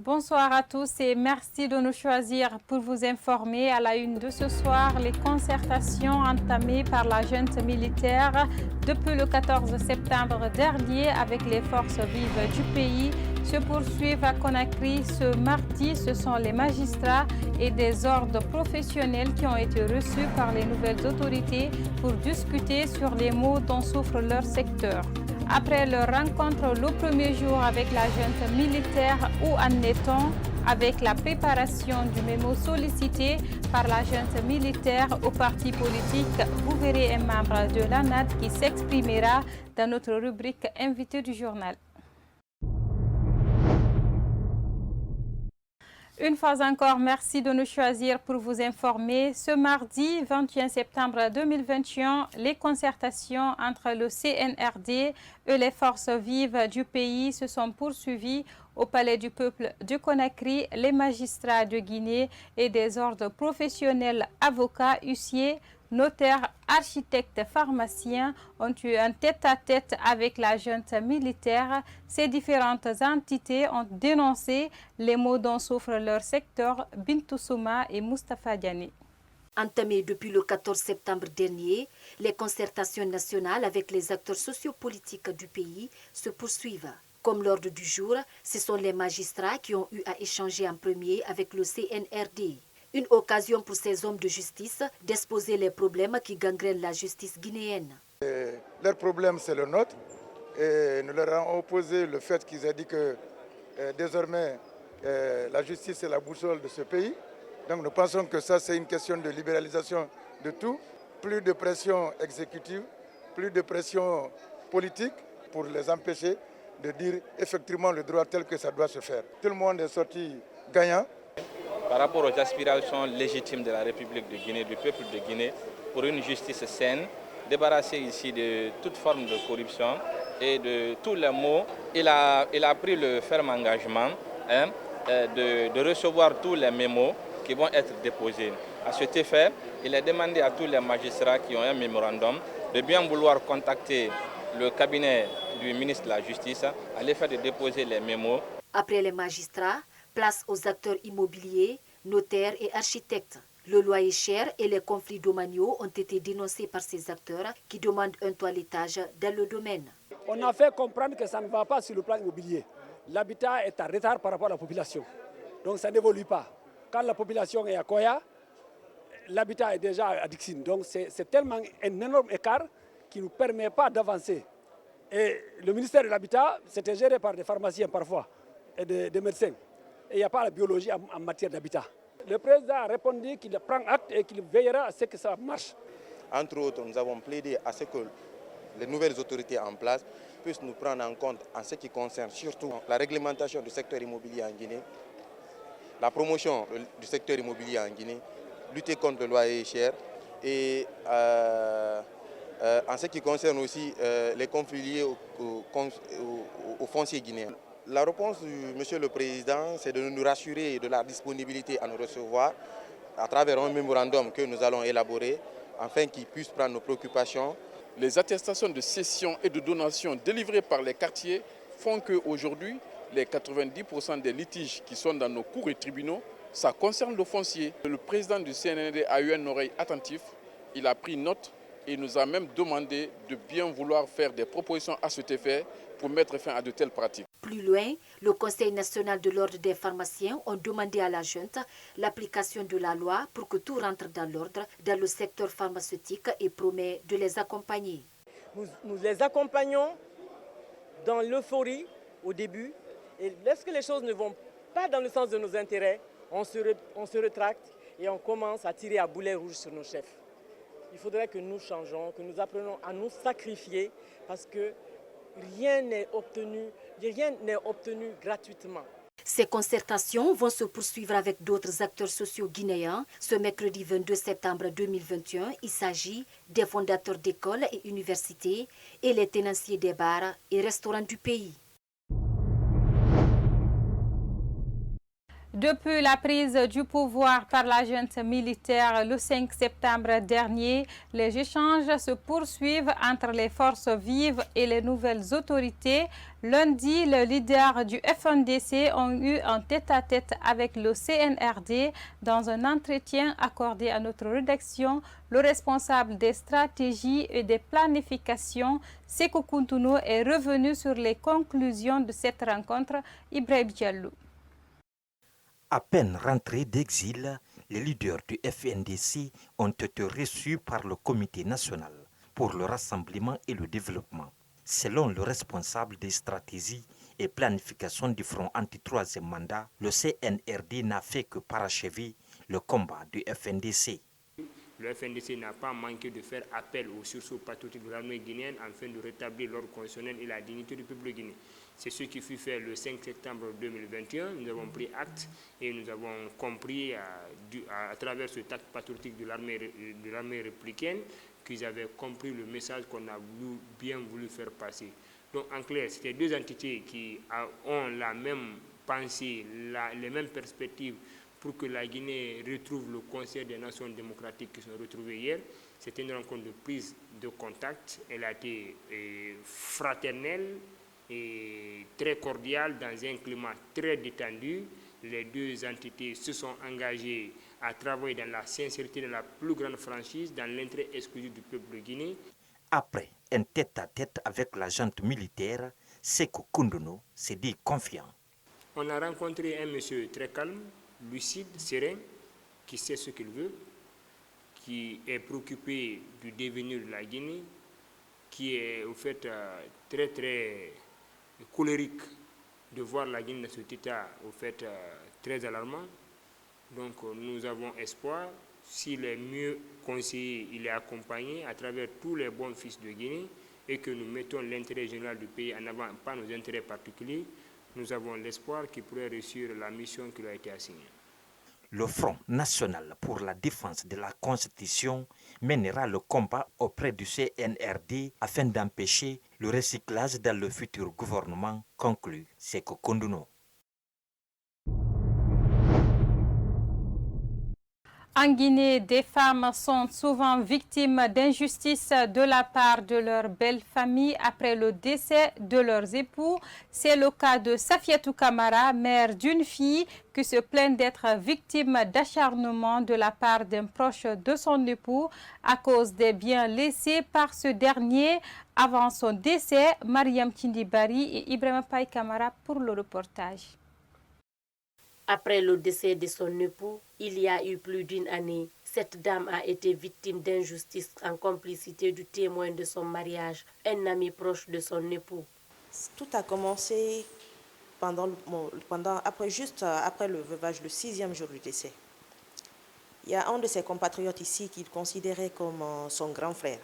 Bonsoir à tous et merci de nous choisir pour vous informer. À la une de ce soir, les concertations entamées par la junte militaire depuis le 14 septembre dernier avec les forces vives du pays se poursuivent à Conakry. Ce mardi, ce sont les magistrats et des ordres professionnels qui ont été reçus par les nouvelles autorités pour discuter sur les maux dont souffre leur secteur. Après leur rencontre le premier jour avec la junte militaire, où en est-on avec la préparation du mémo sollicité par la junte militaire aux partis politiques? Vous verrez un membre de l'ANAD qui s'exprimera dans notre rubrique Invité du journal. Une fois encore, merci de nous choisir pour vous informer. Ce mardi 21 septembre 2021, les concertations entre le CNRD et les forces vives du pays se sont poursuivies au Palais du Peuple de Conakry. Les magistrats de Guinée et des ordres professionnels, avocats, huissiers, notaires, architectes, pharmaciens ont eu un tête-à-tête avec la junte militaire. Ces différentes entités ont dénoncé les maux dont souffre leur secteur. Bintou Souma et Moustapha Diani. Entamées depuis le 14 septembre dernier, les concertations nationales avec les acteurs sociopolitiques du pays se poursuivent. Comme l'ordre du jour, ce sont les magistrats qui ont eu à échanger en premier avec le CNRD. Une occasion pour ces hommes de justice d'exposer les problèmes qui gangrènent la justice guinéenne. Leur problème, c'est le nôtre. Et nous leur avons opposé le fait qu'ils aient dit que désormais la justice est la boussole de ce pays. Donc nous pensons que ça, c'est une question de libéralisation de tout. Plus de pression exécutive, plus de pression politique pour les empêcher de dire effectivement le droit tel que ça doit se faire. Tout le monde est sorti gagnant. Par rapport aux aspirations légitimes de la République de Guinée, du peuple de Guinée, pour une justice saine, débarrassée ici de toute forme de corruption et de tous les maux, il a pris le ferme engagement de recevoir tous les mémos qui vont être déposés. À cet effet, il a demandé à tous les magistrats qui ont un mémorandum de bien vouloir contacter le cabinet du ministre de la Justice à l'effet de déposer les mémos. Après les magistrats, place aux acteurs immobiliers, notaires et architectes. Le loyer cher et les conflits domaniaux ont été dénoncés par ces acteurs qui demandent un toilettage dans le domaine. On a fait comprendre que ça ne va pas sur le plan immobilier. L'habitat est en retard par rapport à la population. Donc ça n'évolue pas. Quand la population est à Koya, l'habitat est déjà à Dixine. Donc c'est tellement un énorme écart qui ne nous permet pas d'avancer. Et le ministère de l'Habitat, c'était géré par des pharmaciens parfois et des médecins. Et il n'y a pas la biologie en matière d'habitat. Le président a répondu qu'il prend acte et qu'il veillera à ce que ça marche. Entre autres, nous avons plaidé à ce que les nouvelles autorités en place puissent nous prendre en compte en ce qui concerne surtout la réglementation du secteur immobilier en Guinée, la promotion du secteur immobilier en Guinée, lutter contre le loyer cher et en ce qui concerne aussi les conflits liés au foncier guinéen. La réponse du Monsieur le Président, c'est de nous rassurer de la disponibilité à nous recevoir à travers un mémorandum que nous allons élaborer afin qu'il puisse prendre nos préoccupations. Les attestations de cession et de donation délivrées par les quartiers font qu'aujourd'hui, les 90% des litiges qui sont dans nos cours et tribunaux, ça concerne le foncier. Le président du CNRD a eu une oreille attentive, il a pris note et nous a même demandé de bien vouloir faire des propositions à cet effet pour mettre fin à de telles pratiques. Plus loin, le Conseil national de l'ordre des pharmaciens a demandé à la junte l'application de la loi pour que tout rentre dans l'ordre dans le secteur pharmaceutique et promet de les accompagner. Nous les accompagnons dans l'euphorie au début et lorsque les choses ne vont pas dans le sens de nos intérêts, on se rétracte et on commence à tirer à boulet rouge sur nos chefs. Il faudrait que nous changeons, que nous apprenions à nous sacrifier parce que rien n'est obtenu gratuitement. Ces concertations vont se poursuivre avec d'autres acteurs sociaux guinéens. Ce mercredi 22 septembre 2021, il s'agit des fondateurs d'écoles et universités et les tenanciers des bars et restaurants du pays. Depuis la prise du pouvoir par la junte militaire le 5 septembre dernier, les échanges se poursuivent entre les forces vives et les nouvelles autorités. Lundi, les leaders du FNDC ont eu un tête-à-tête avec le CNRD. Dans un entretien accordé à notre rédaction, le responsable des stratégies et des planifications, Sékou Kountuno, est revenu sur les conclusions de cette rencontre. Ibrahim Diallo. À peine rentrés d'exil, les leaders du FNDC ont été reçus par le Comité national pour le rassemblement et le développement. Selon le responsable des stratégies et planification du Front anti-troisième mandat, le CNRD n'a fait que parachever le combat du FNDC. Le FNDC n'a pas manqué de faire appel aux sursauts patriotiques de l'armée guinéenne afin de rétablir l'ordre constitutionnel et la dignité du peuple guinéen. C'est ce qui fut fait le 5 septembre 2021. Nous avons pris acte et nous avons compris à travers cet acte patriotique de l'armée républicaine qu'ils avaient compris le message qu'on a bien voulu faire passer. Donc en clair, c'était deux entités qui ont la même pensée, les mêmes perspectives pour que la Guinée retrouve le concert des nations démocratiques qui sont retrouvées hier. C'était une rencontre de prise de contact. Elle a été fraternelle et très cordiale dans un climat très détendu. Les deux entités se sont engagées à travailler dans la sincérité de la plus grande franchise, dans l'intérêt exclusif du peuple guinéen. Après un tête-à-tête avec la junte militaire, Sékou Kountuno s'est dit confiant. On a rencontré un monsieur très calme, lucide, serein, qui sait ce qu'il veut, qui est préoccupé du devenir de la Guinée, qui est au fait très colérique de voir la Guinée dans cet état au fait très alarmant. Donc nous avons espoir, s'il est mieux conseillé, il est accompagné à travers tous les bons fils de Guinée et que nous mettons l'intérêt général du pays en avant, pas nos intérêts particuliers. Nous avons l'espoir qu'il pourrait réussir la mission qui lui a été assignée. Le Front national pour la défense de la Constitution mènera le combat auprès du CNRD afin d'empêcher le recyclage dans le futur gouvernement, conclut Sékou Kountuno. En Guinée, des femmes sont souvent victimes d'injustices de la part de leur belle famille après le décès de leurs époux. C'est le cas de Safiatou Kamara, mère d'une fille qui se plaint d'être victime d'acharnement de la part d'un proche de son époux à cause des biens laissés par ce dernier avant son décès. Mariam Tindibari et Ibrahima Paye Kamara pour le reportage. Après le décès de son époux, il y a eu plus d'une année, cette dame a été victime d'injustice en complicité du témoin de son mariage, un ami proche de son époux. Tout a commencé juste après le veuvage, le 6e jour du décès. Il y a un de ses compatriotes ici qu'il considérait comme son grand frère.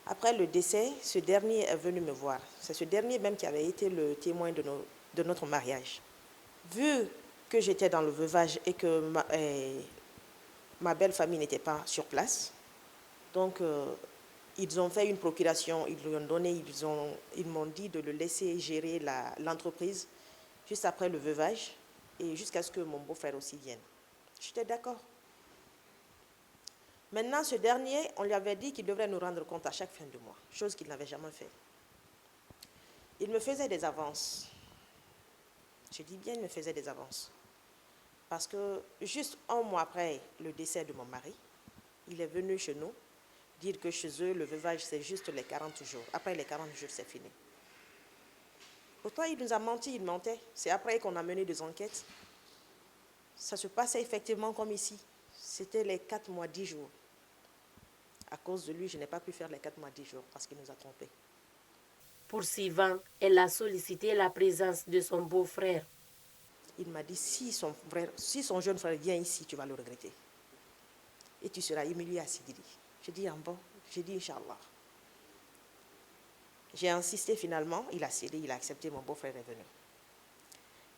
Après le décès, ce dernier est venu me voir. C'est ce dernier même qui avait été le témoin de notre mariage. Vu que j'étais dans le veuvage et que ma belle famille n'était pas sur place. Donc, ils ont fait une procuration, ils m'ont dit de le laisser gérer l'entreprise juste après le veuvage et jusqu'à ce que mon beau-frère aussi vienne. J'étais d'accord. Maintenant, ce dernier, on lui avait dit qu'il devrait nous rendre compte à chaque fin de mois, chose qu'il n'avait jamais fait. Il me faisait des avances. Je dis bien, il me faisait des avances. Parce que juste un mois après le décès de mon mari, il est venu chez nous dire que chez eux, le veuvage, c'est juste les 40 jours. Après les 40 jours, c'est fini. Pourtant, il nous a menti, il mentait. C'est après qu'on a mené des enquêtes. Ça se passait effectivement comme ici. C'était les 4 mois, 10 jours. À cause de lui, je n'ai pas pu faire les 4 mois, 10 jours parce qu'il nous a trompés. Poursuivant, elle a sollicité la présence de son beau-frère. Il m'a dit, si son jeune frère vient ici, tu vas le regretter. Et tu seras humilié à Sidiri. J'ai dit, bon, j'ai dit, Inch'Allah. J'ai insisté finalement, il a cédé, il a accepté, mon beau-frère est venu.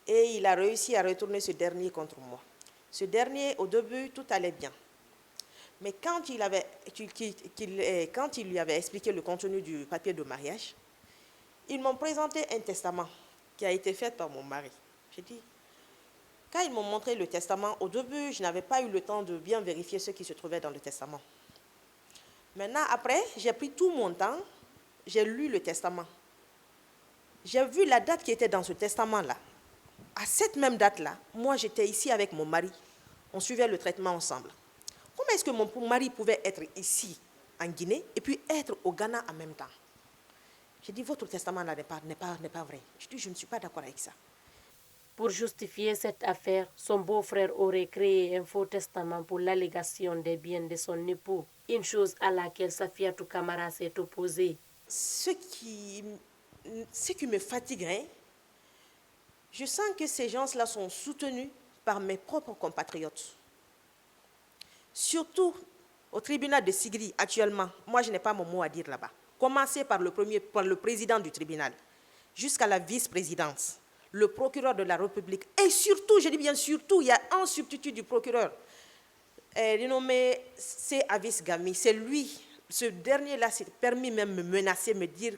Et il a réussi à retourner ce dernier contre moi. Ce dernier, au début, tout allait bien. Mais quand il lui avait expliqué le contenu du papier de mariage, ils m'ont présenté un testament qui a été fait par mon mari. J'ai dit, Quand ils m'ont montré le testament, au début, je n'avais pas eu le temps de bien vérifier ce qui se trouvait dans le testament. Maintenant, après, j'ai pris tout mon temps, j'ai lu le testament. J'ai vu la date qui était dans ce testament-là. À cette même date-là, moi, j'étais ici avec mon mari. On suivait le traitement ensemble. Comment est-ce que mon mari pouvait être ici, en Guinée, et puis être au Ghana en même temps? J'ai dit, votre testament-là n'est pas vrai. Je dis, je ne suis pas d'accord avec ça. Pour justifier cette affaire, son beau-frère aurait créé un faux testament pour l'allégation des biens de son époux, une chose à laquelle Safiatou Camara s'est opposée. Ce qui me fatigue, hein, je sens que ces gens-là sont soutenus par mes propres compatriotes. Surtout au tribunal de Sigri, actuellement, moi je n'ai pas mon mot à dire là-bas. Commencez par le président du tribunal, jusqu'à la vice-présidence, le procureur de la République, et surtout, je dis bien surtout, il y a un substitut du procureur, dénommé C. Avis Gami. C'est lui, ce dernier-là s'est permis même de me menacer, me dire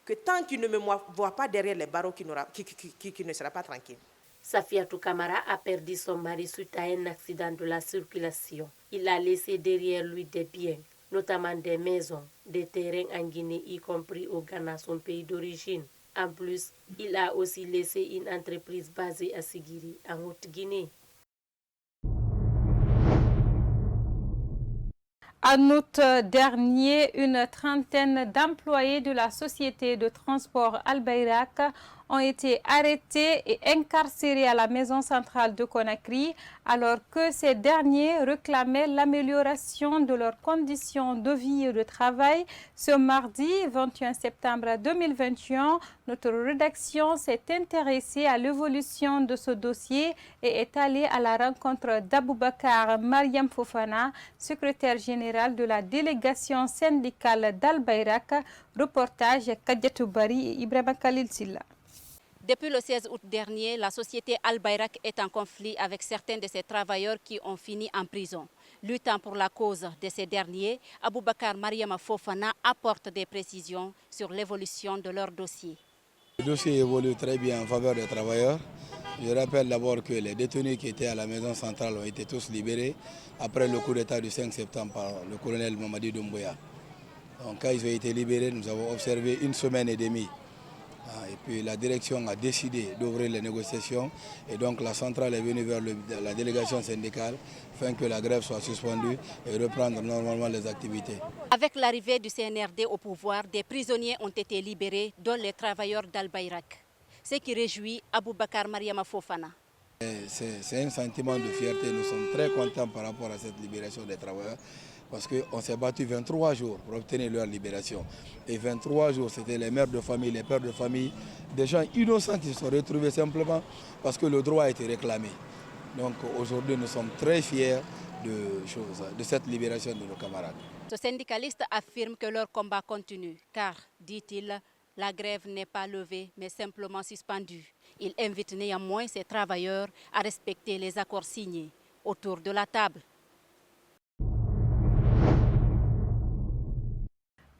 que tant qu'il ne me voit pas derrière les barreaux, qu'il ne sera pas tranquille. Safiatou Camara a perdu son mari suite à un accident de la circulation. Il a laissé derrière lui des biens, notamment des maisons, des terrains en Guinée, y compris au Ghana, son pays d'origine. En plus, il a aussi laissé une entreprise basée à Sigiri, en Haute-Guinée. En août dernier, une trentaine d'employés de la société de transport Al Bayrak ont été arrêtés et incarcérés à la maison centrale de Conakry, alors que ces derniers réclamaient l'amélioration de leurs conditions de vie et de travail. Ce mardi 21 septembre 2021, notre rédaction s'est intéressée à l'évolution de ce dossier et est allée à la rencontre d'Aboubacar Mariam Fofana, secrétaire général de la délégation syndicale d'Al Bayrak. Reportage Kadiatou Bari et Ibrahima Khalil Silla. Depuis le 16 août dernier, la société Al Bayrak est en conflit avec certains de ses travailleurs qui ont fini en prison. Luttant pour la cause de ces derniers, Aboubacar Mariama Fofana apporte des précisions sur l'évolution de leur dossier. Le dossier évolue très bien en faveur des travailleurs. Je rappelle d'abord que les détenus qui étaient à la maison centrale ont été tous libérés après le coup d'État du 5 septembre par le colonel Mamadi Doumbouya. Donc quand ils ont été libérés, nous avons observé une semaine et demie. Et puis la direction a décidé d'ouvrir les négociations et donc la centrale est venue vers la délégation syndicale afin que la grève soit suspendue et reprendre normalement les activités. Avec l'arrivée du CNRD au pouvoir, des prisonniers ont été libérés, dont les travailleurs d'Al Bayrak. Ce qui réjouit Aboubacar Mariama Fofana. C'est un sentiment de fierté. Nous sommes très contents par rapport à cette libération des travailleurs parce qu'on s'est battu 23 jours pour obtenir leur libération. Et 23 jours, c'était les mères de famille, les pères de famille, des gens innocents qui se sont retrouvés simplement parce que le droit a été réclamé. Donc aujourd'hui, nous sommes très fiers de cette libération de nos camarades. Ce syndicaliste affirme que leur combat continue car, dit-il, la grève n'est pas levée mais simplement suspendue. Il invite néanmoins ses travailleurs à respecter les accords signés. Autour de la table,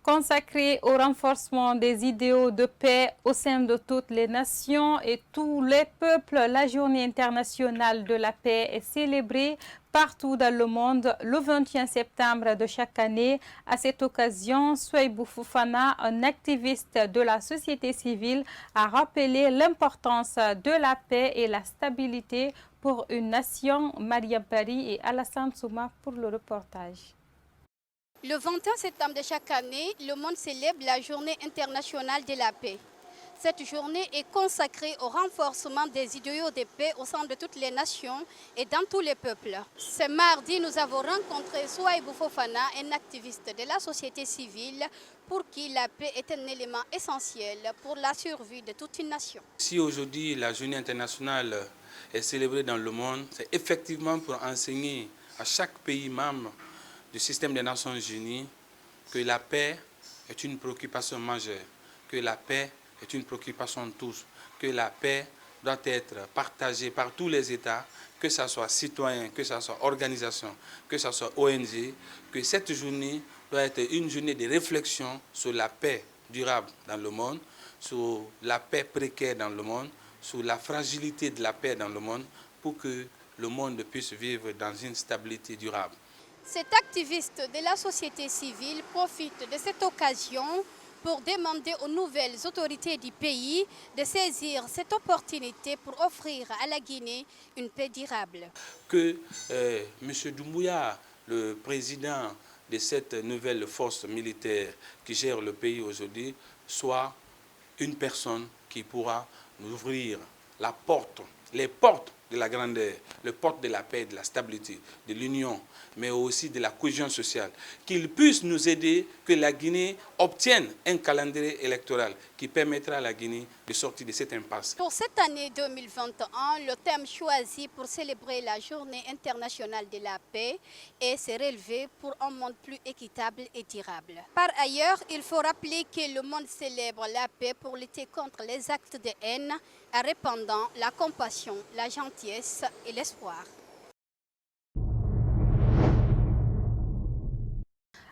consacré au renforcement des idéaux de paix au sein de toutes les nations et tous les peuples, la Journée internationale de la paix est célébrée partout dans le monde le 21 septembre de chaque année. À cette occasion, Souaibou Fofana, un activiste de la société civile, a rappelé l'importance de la paix et la stabilité pour une nation. Maria Paris et Alassane Souma pour le reportage. Le 21 septembre de chaque année, le monde célèbre la Journée internationale de la paix. Cette journée est consacrée au renforcement des idéaux de paix au sein de toutes les nations et dans tous les peuples. Ce mardi, nous avons rencontré Souaibou Fofana, un activiste de la société civile pour qui la paix est un élément essentiel pour la survie de toute une nation. Si aujourd'hui la Journée internationale est célébrée dans le monde, c'est effectivement pour enseigner à chaque pays membre du système des Nations Unies que la paix est une préoccupation majeure, que la paix est une préoccupation de tous, que la paix doit être partagée par tous les États, que ce soit citoyens, que ce soit organisations, que ce soit ONG, que cette journée doit être une journée de réflexion sur la paix durable dans le monde, sur la paix précaire dans le monde, sur la fragilité de la paix dans le monde pour que le monde puisse vivre dans une stabilité durable. Cet activiste de la société civile profite de cette occasion pour demander aux nouvelles autorités du pays de saisir cette opportunité pour offrir à la Guinée une paix durable. Que M. Doumbouya, le président de cette nouvelle force militaire qui gère le pays aujourd'hui, soit une personne qui pourra nous ouvrir la porte, les portes de la grandeur, les portes de la paix, de la stabilité, de l'union, mais aussi de la cohésion sociale. Qu'il puisse nous aider, que la Guinée obtienne un calendrier électoral qui permettra à la Guinée de sortir de cette impasse. Pour cette année 2021, le thème choisi pour célébrer la Journée internationale de la paix est se relever pour un monde plus équitable et durable. Par ailleurs, il faut rappeler que le monde célèbre la paix pour lutter contre les actes de haine en répandant la compassion, la gentillesse et l'espoir.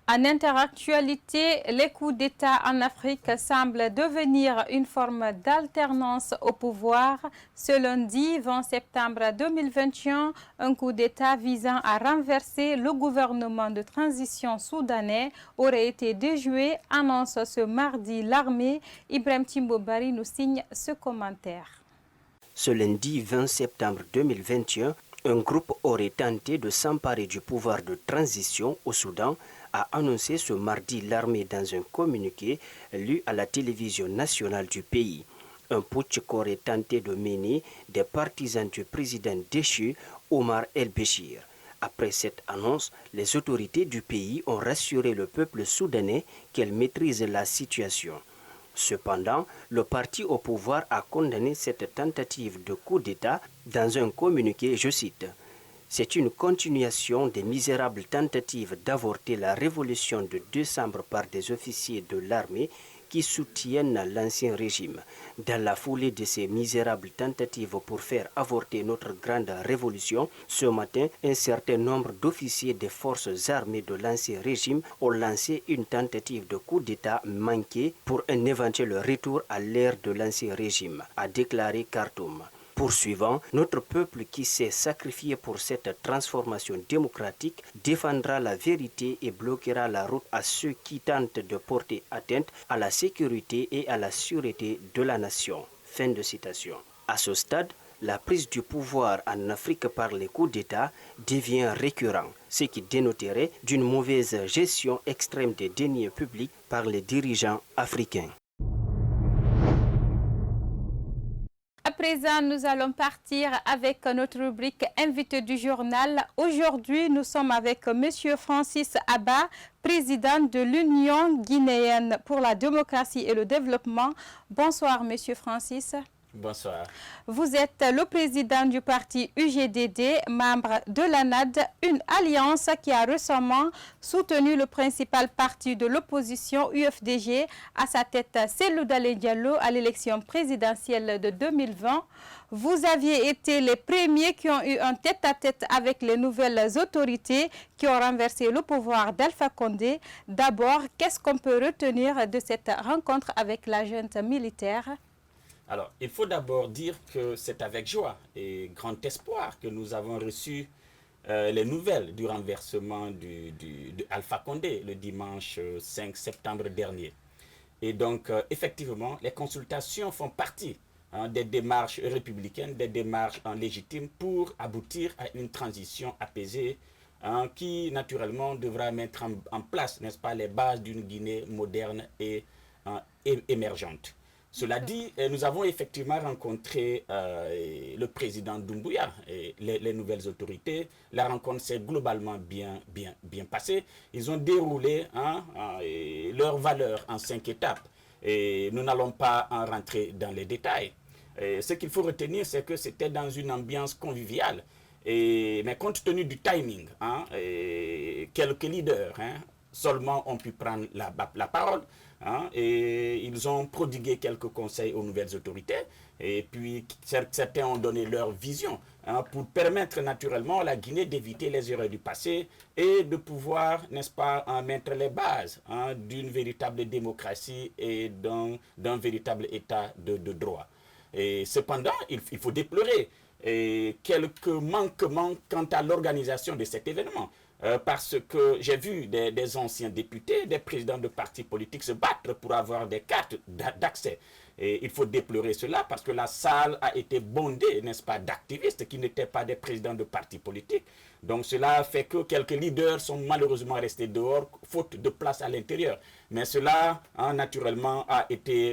En interactualité, les coups d'État en Afrique semblent devenir une forme d'alternance au pouvoir. Ce lundi 20 septembre 2021, un coup d'État visant à renverser le gouvernement de transition soudanais aurait été déjoué, annonce ce mardi l'armée. Ibrahim Timbobari nous signe ce commentaire. Ce lundi 20 septembre 2021, un groupe aurait tenté de s'emparer du pouvoir de transition au Soudan, a annoncé ce mardi l'armée dans un communiqué lu à la télévision nationale du pays. Un putsch qu'aurait tenté de mener des partisans du président déchu Omar el-Béchir. Après cette annonce, les autorités du pays ont rassuré le peuple soudanais qu'elles maîtrisent la situation. Cependant, le parti au pouvoir a condamné cette tentative de coup d'État dans un communiqué, je cite. C'est une continuation des misérables tentatives d'avorter la révolution de décembre par des officiers de l'armée qui soutiennent l'ancien régime. Dans la foulée de ces misérables tentatives pour faire avorter notre grande révolution, ce matin, un certain nombre d'officiers des forces armées de l'ancien régime ont lancé une tentative de coup d'État manqué pour un éventuel retour à l'ère de l'ancien régime, a déclaré Khartoum. Poursuivant, notre peuple qui s'est sacrifié pour cette transformation démocratique défendra la vérité et bloquera la route à ceux qui tentent de porter atteinte à la sécurité et à la sûreté de la nation. Fin de citation. À ce stade, la prise du pouvoir en Afrique par les coups d'État devient récurrent, ce qui dénoterait d'une mauvaise gestion extrême des deniers publics par les dirigeants africains. À présent, nous allons partir avec notre rubrique Invité du journal. Aujourd'hui, nous sommes avec M. Francis Abba, président de l'Union guinéenne pour la démocratie et le développement. Bonsoir, M. Francis. Bonsoir. Vous êtes le président du parti UGDD, membre de l'ANAD, une alliance qui a récemment soutenu le principal parti de l'opposition, UFDG, à sa tête Cellou Dalein Diallo à l'élection présidentielle de 2020. Vous aviez été les premiers qui ont eu un tête-à-tête avec les nouvelles autorités qui ont renversé le pouvoir d'Alpha Condé. D'abord, qu'est-ce qu'on peut retenir de cette rencontre avec la junte militaire ? Alors, il faut d'abord dire que c'est avec joie et grand espoir que nous avons reçu les nouvelles du renversement de Alpha Condé le dimanche 5 septembre dernier. Et donc, effectivement, les consultations font partie des démarches républicaines, des démarches légitimes pour aboutir à une transition apaisée qui, naturellement, devra mettre en place, n'est-ce pas, les bases d'une Guinée moderne et émergente. Cela dit, nous avons effectivement rencontré le président Doumbouya et les nouvelles autorités. La rencontre s'est globalement bien passée. Ils ont déroulé leurs valeurs en 5 étapes. Et nous n'allons pas en rentrer dans les détails. Ce qu'il faut retenir, c'est que c'était dans une ambiance conviviale. Mais compte tenu du timing, quelques leaders seulement ont pu prendre la parole. Et ils ont prodigué quelques conseils aux nouvelles autorités et puis certains ont donné leur vision pour permettre naturellement à la Guinée d'éviter les erreurs du passé et de pouvoir, n'est-ce pas, mettre les bases d'une véritable démocratie et d'un véritable état de droit. Et cependant, il faut déplorer quelques manquements quant à l'organisation de cet événement. Parce que j'ai vu des anciens députés, des présidents de partis politiques se battre pour avoir des cartes d'accès. Et il faut déplorer cela parce que la salle a été bondée, n'est-ce pas, d'activistes qui n'étaient pas des présidents de partis politiques. Donc cela fait que quelques leaders sont malheureusement restés dehors, faute de place à l'intérieur. Mais cela, naturellement,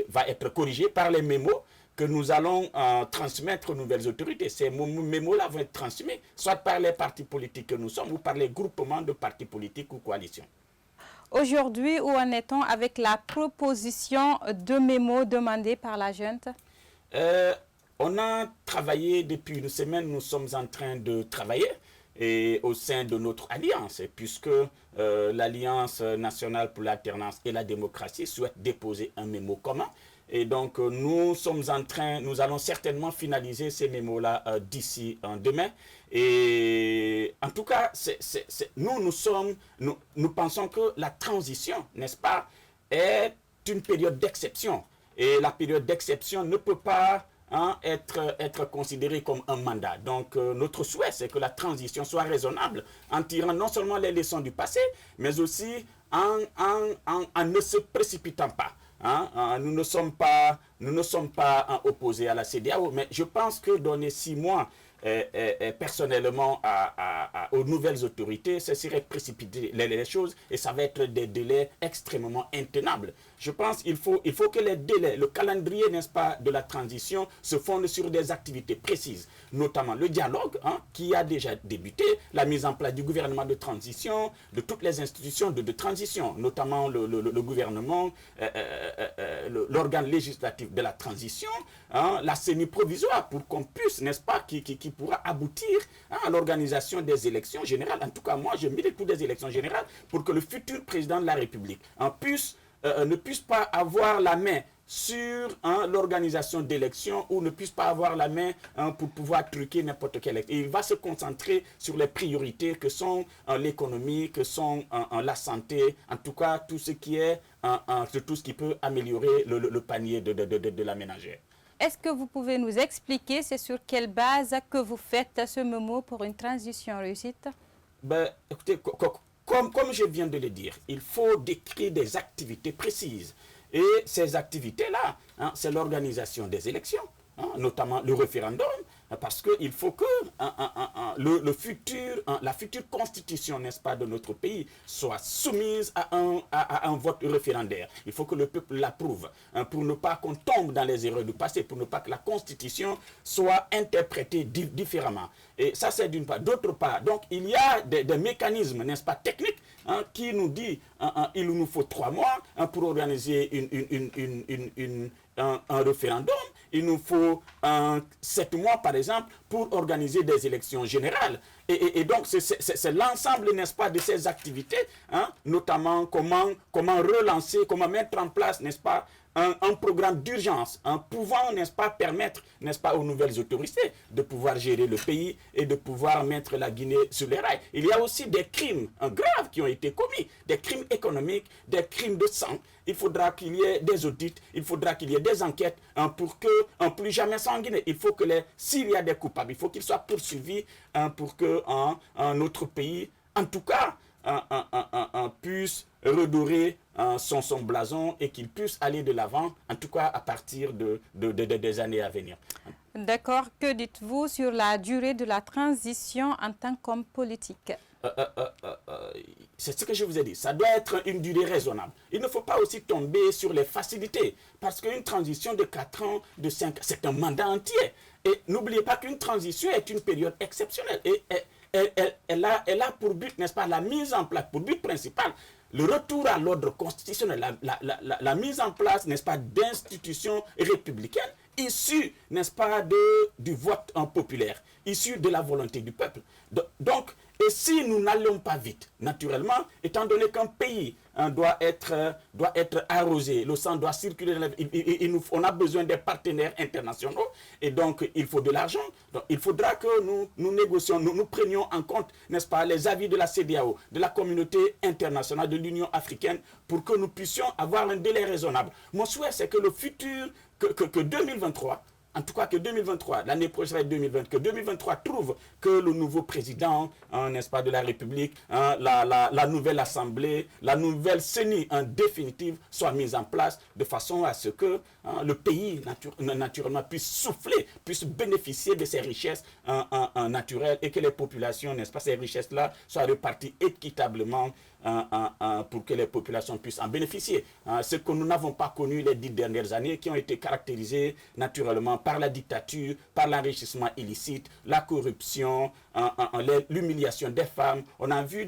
va être corrigé par les mémos que nous allons transmettre aux nouvelles autorités. Ces mémos-là vont être transmis, soit par les partis politiques que nous sommes, ou par les groupements de partis politiques ou coalitions. Aujourd'hui, où en est-on avec la proposition de mémo demandée par la junte? On a travaillé depuis une semaine, nous sommes en train de travailler au sein de notre alliance, puisque l'Alliance nationale pour l'alternance et la démocratie souhaite déposer un mémo commun. Et donc, nous allons certainement finaliser ces mémos-là d'ici demain. Et en tout cas, nous pensons que la transition, n'est-ce pas, est une période d'exception. Et la période d'exception ne peut pas être considérée comme un mandat. Donc, notre souhait, c'est que la transition soit raisonnable en tirant non seulement les leçons du passé, mais aussi en ne se précipitant pas. Nous ne sommes pas opposés à la CEDEAO, mais je pense que donner 6 mois personnellement aux nouvelles autorités, ce serait précipiter les choses et ça va être des délais extrêmement intenables. Je pense qu'il faut que les délais, le calendrier, n'est-ce pas, de la transition se fonde sur des activités précises, notamment le dialogue qui a déjà débuté, la mise en place du gouvernement de transition, de toutes les institutions de transition, notamment le gouvernement, l'organe législatif de la transition, la semi-provisoire pour qu'on puisse, n'est-ce pas, qui pourra aboutir à l'organisation des élections générales. En tout cas, moi, je milite pour des élections générales pour que le futur président de la République ne puisse pas avoir la main sur l'organisation d'élections ou ne puisse pas avoir la main pour pouvoir truquer n'importe quelle élection. Il va se concentrer sur les priorités que sont l'économie, que sont la santé, en tout cas tout ce qui peut améliorer le panier de la ménagère. Est-ce que vous pouvez nous expliquer c'est sur quelle base que vous faites ce mémo pour une transition réussite? Écoutez, comme je viens de le dire, il faut décrire des activités précises. Et ces activités-là, c'est l'organisation des élections, notamment le référendum, parce qu'il faut que la future constitution, n'est-ce pas, de notre pays soit soumise à un vote référendaire. Il faut que le peuple l'approuve, pour ne pas qu'on tombe dans les erreurs du passé, pour ne pas que la constitution soit interprétée différemment. Et ça, c'est d'une part. D'autre part, donc, il y a des mécanismes, n'est-ce pas, techniques, qui nous dit il nous faut 3 mois pour organiser un référendum. Il nous faut 7 mois, par exemple, pour organiser des élections générales. Et donc, c'est l'ensemble, n'est-ce pas, de ces activités, notamment comment relancer, comment mettre en place, n'est-ce pas, un programme d'urgence, pouvant, n'est-ce pas, permettre, n'est-ce pas, aux nouvelles autorités de pouvoir gérer le pays et de pouvoir mettre la Guinée sur les rails. Il y a aussi des crimes graves qui ont été commis, des crimes économiques, des crimes de sang. Il faudra qu'il y ait des audits, il faudra qu'il y ait des enquêtes pour que plus jamais ça en Guinée. Il faut que s'il y a des coupables, il faut qu'ils soient poursuivis pour que notre pays, en tout cas, puisse redorer son blason et qu'il puisse aller de l'avant, en tout cas à partir des années à venir. D'accord. Que dites-vous sur la durée de la transition en tant qu'homme politique? C'est ce que je vous ai dit. Ça doit être une durée raisonnable. Il ne faut pas aussi tomber sur les facilités, parce qu'une transition de 4 ans, de 5 ans, c'est un mandat entier. Et n'oubliez pas qu'une transition est une période exceptionnelle. Et elle a pour but, n'est-ce pas, la mise en place, pour but principal, le retour à l'ordre constitutionnel, la mise en place, n'est-ce pas, d'institutions républicaines issues, n'est-ce pas, du vote populaire, issues de la volonté du peuple. Donc, et si nous n'allons pas vite, naturellement, étant donné qu'un pays doit être arrosé, le sang doit circuler, on a besoin des partenaires internationaux, et donc il faut de l'argent. Donc il faudra que nous négocions, nous prenions en compte, n'est-ce pas, les avis de la CEDEAO, de la communauté internationale, de l'Union africaine, pour que nous puissions avoir un délai raisonnable. Mon souhait, c'est que le futur, que 2023 en tout cas que 2023, l'année prochaine 2020, que 2023 trouve que le nouveau président, n'est-ce pas, de la République, la nouvelle Assemblée, la nouvelle CENI en définitive soit mise en place de façon à ce que le pays naturellement puisse souffler, puisse bénéficier de ces richesses naturelles et que les populations, n'est-ce pas, ces richesses-là soient réparties équitablement pour que les populations puissent en bénéficier. Ce que nous n'avons pas connu les 10 dernières années, qui ont été caractérisées naturellement par la dictature, par l'enrichissement illicite, la corruption, l'humiliation des femmes. On a vu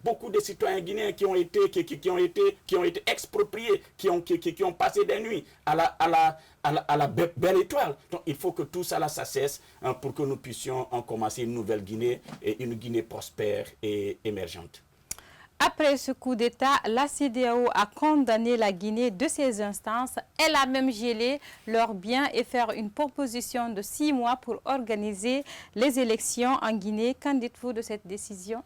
beaucoup de citoyens guinéens qui ont été expropriés, qui ont passé des nuits à la belle étoile. Donc il faut que tout ça ça cesse pour que nous puissions commencer une nouvelle Guinée, et une Guinée prospère et émergente. Après ce coup d'État, la CEDEAO a condamné la Guinée de ses instances. Elle a même gelé leurs biens et faire une proposition de 6 mois pour organiser les élections en Guinée. Qu'en dites-vous de cette décision?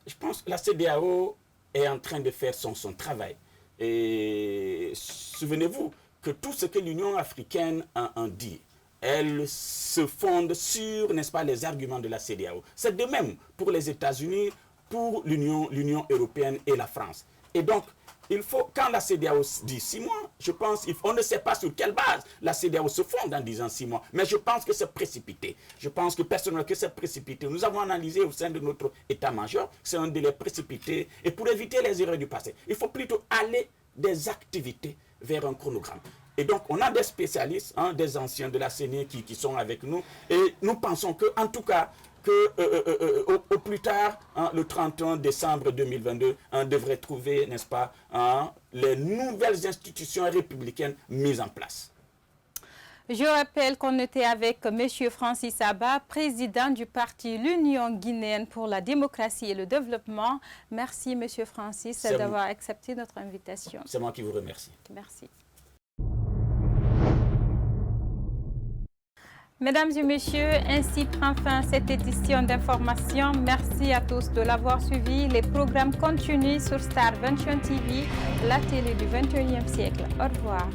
Je pense que la CEDEAO est en train de faire son travail. Et souvenez-vous que tout ce que l'Union africaine en dit, elle se fonde sur, n'est-ce pas, les arguments de la CEDEAO. C'est de même pour les États-Unis, pour l'Union européenne et la France. Et donc, il faut, quand la CEDEAO dit 6 mois, je pense qu'on ne sait pas sur quelle base la CEDEAO se fonde en disant 6 mois. Mais je pense que c'est précipité. Je pense que personnellement que c'est précipité. Nous avons analysé au sein de notre état-major, c'est un délai précipité. Et pour éviter les erreurs du passé, il faut plutôt aller des activités vers un chronogramme. Et donc, on a des spécialistes, des anciens de la CENI qui sont avec nous. Et nous pensons qu'en tout cas, au plus tard, le 31 décembre 2022, on devrait trouver, n'est-ce pas, les nouvelles institutions républicaines mises en place. Je rappelle qu'on était avec M. Francis Aba, président du parti L'Union guinéenne pour la démocratie et le développement. Merci, M. Francis, d'avoir accepté notre invitation. C'est moi qui vous remercie. Merci. Mesdames et messieurs, ainsi prend fin cette édition d'information. Merci à tous de l'avoir suivi. Les programmes continuent sur Star 21 TV, la télé du 21e siècle. Au revoir.